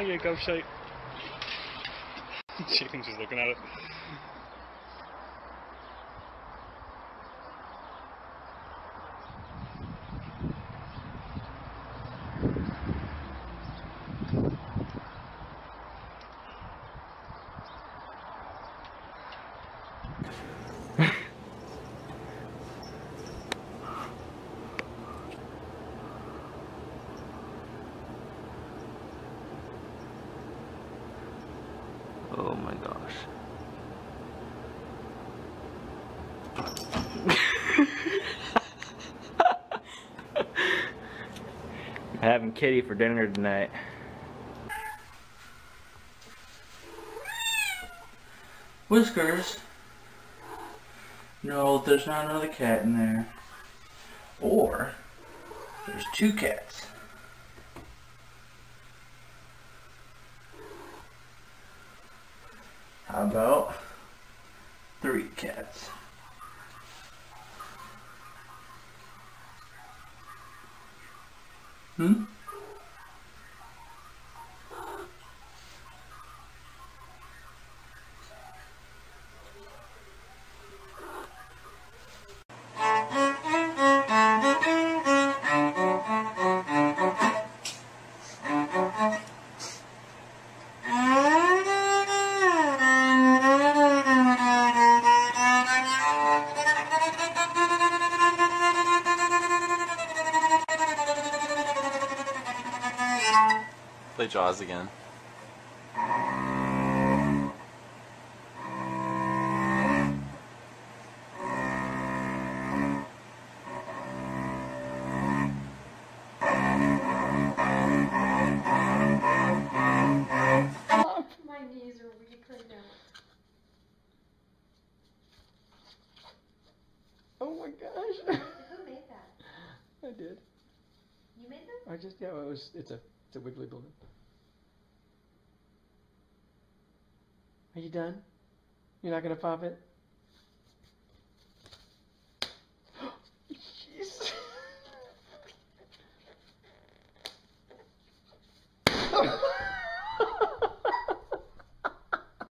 you go shite. Chicken's just looking at it. Oh my gosh. I'm having Kitty for dinner tonight. Whiskers? No, there's not another cat in there. Or, there's two cats. How about 3 cats? Hmm? Play Jaws again. My knees are weak right now. Oh my gosh. Who made that? I did. You made them? It's a wiggly balloon. Are you done? You're not gonna pop it? Jeez.